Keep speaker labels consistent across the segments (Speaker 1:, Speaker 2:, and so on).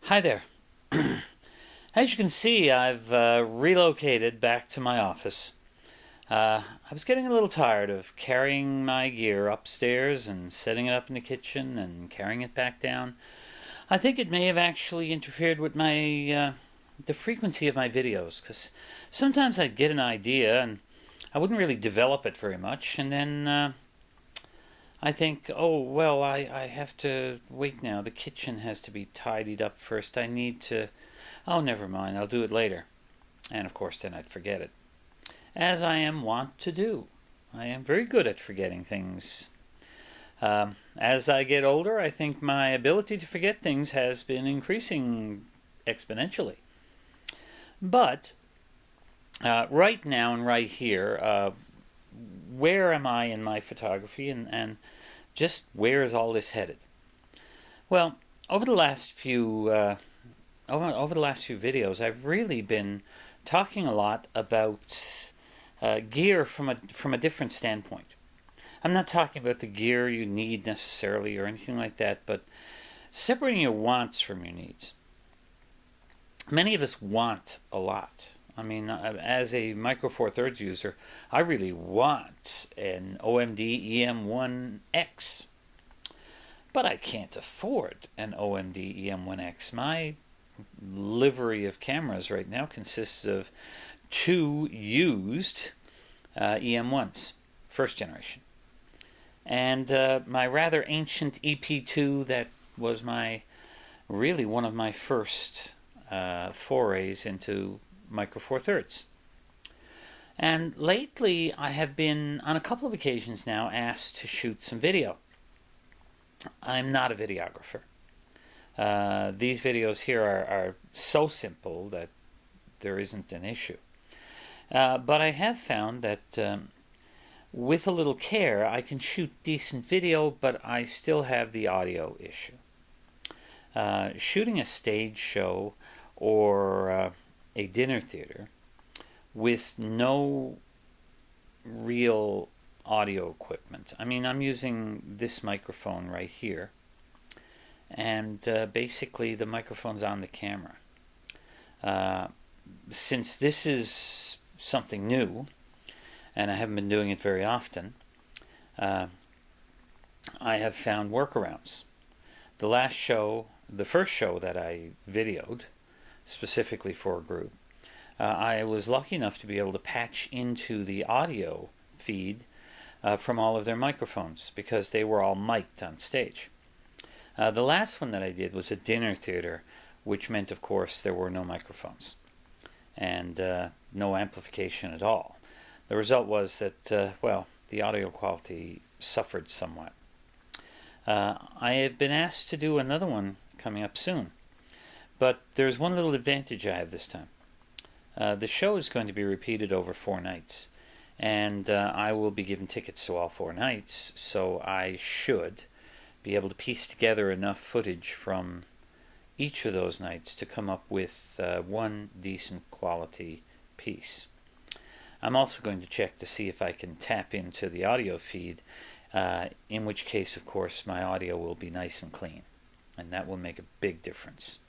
Speaker 1: Hi there. As you can see, I've relocated back to my office. I was getting a little tired of carrying my gear upstairs and setting it up in the kitchen and carrying it back down. I think it may have actually interfered with the frequency of my videos, because sometimes I'd get an idea and I wouldn't really develop it very much, and then I think, oh, well, I have to wait now. The kitchen has to be tidied up first. I need to... Oh, never mind. I'll do it later. And, of course, then I'd forget it. As I am wont to do. I am very good at forgetting things. As I get older, I think my ability to forget things has been increasing exponentially. But right now and right here, where am I in my photography, and just where is all this headed? Well, over the last few videos, I've really been talking a lot about gear from a different standpoint. I'm not talking about the gear you need necessarily or anything like that, but separating your wants from your needs. Many of us want a lot. I mean, as a Micro Four Thirds user, I really want an OMD EM1X. But I can't afford an OMD EM1X. My livery of cameras right now consists of two used EM1s, first generation. And my rather ancient EP2 that was really one of my first forays into Micro Four Thirds. And lately I have been, on a couple of occasions now, asked to shoot some video. I'm not a videographer. These videos here are so simple that there isn't an issue. But I have found that with a little care I can shoot decent video, but I still have the audio issue. Shooting a stage show or a dinner theater with no real audio equipment. I mean, I'm using this microphone right here, and basically the microphone's on the camera. Since this is something new, and I haven't been doing it very often, I have found workarounds. The first show that I videoed, specifically for a group, I was lucky enough to be able to patch into the audio feed from all of their microphones, because they were all mic'd on stage. The last one that I did was a dinner theater, which meant, of course, there were no microphones and no amplification at all. The result was that, the audio quality suffered somewhat. I have been asked to do another one coming up soon, but there's one little advantage I have this time. The show is going to be repeated over 4 nights, and I will be given tickets to all 4 nights, so I should be able to piece together enough footage from each of those nights to come up with one decent quality piece. I'm also going to check to see if I can tap into the audio feed, in which case, of course, my audio will be nice and clean, and that will make a big difference.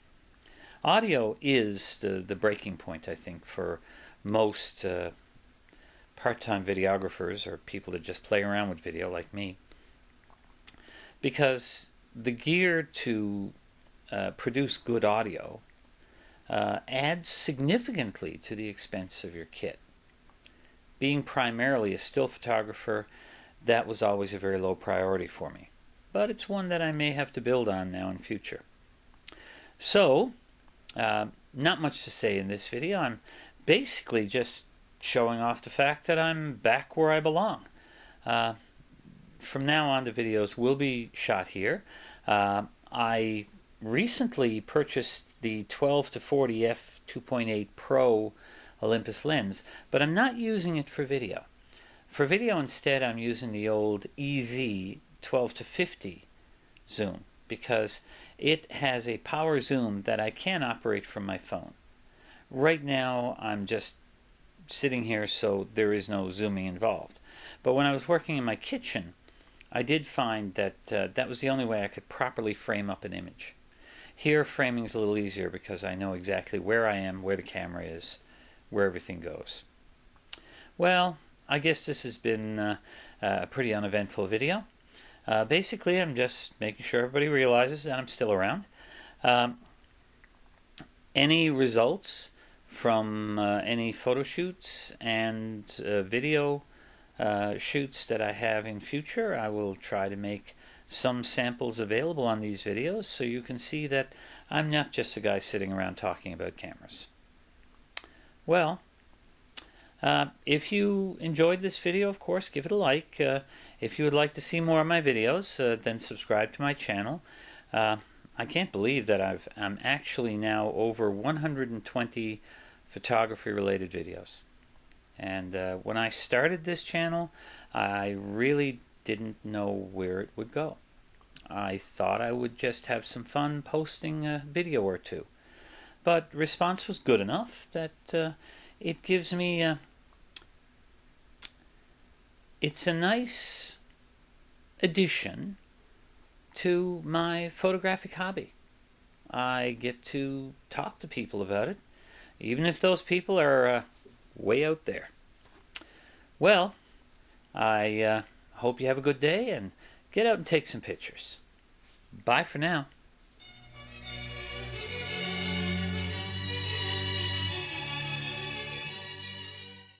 Speaker 1: Audio is the breaking point, I think, for most part-time videographers or people that just play around with video like me, because the gear to produce good audio adds significantly to the expense of your kit. Being primarily a still photographer, that was always a very low priority for me, but it's one that I may have to build on now in future. So, not much to say in this video. I'm basically just showing off the fact that I'm back where I belong. From now on, the videos will be shot here. I recently purchased the 12 to 40 f2.8 Pro Olympus lens, but I'm not using it for video. For video instead, I'm using the old EZ 12 to 50 zoom, because it has a power zoom that I can operate from my phone. Right now, I'm just sitting here, so there is no zooming involved. But when I was working in my kitchen, I did find that that was the only way I could properly frame up an image. Here, framing is a little easier because I know exactly where I am, where the camera is, where everything goes. Well, I guess this has been a pretty uneventful video. Basically, I'm just making sure everybody realizes that I'm still around. Any results from any photo shoots and video shoots that I have in future, I will try to make some samples available on these videos so you can see that I'm not just a guy sitting around talking about cameras. Well, if you enjoyed this video, of course, give it a like. If you would like to see more of my videos, then subscribe to my channel. I can't believe that I'm actually now over 120 photography-related videos. And when I started this channel, I really didn't know where it would go. I thought I would just have some fun posting a video or two. But response was good enough that it gives me... it's a nice addition to my photographic hobby. I get to talk to people about it, even if those people are way out there. Well, I hope you have a good day and get out and take some pictures. Bye for now.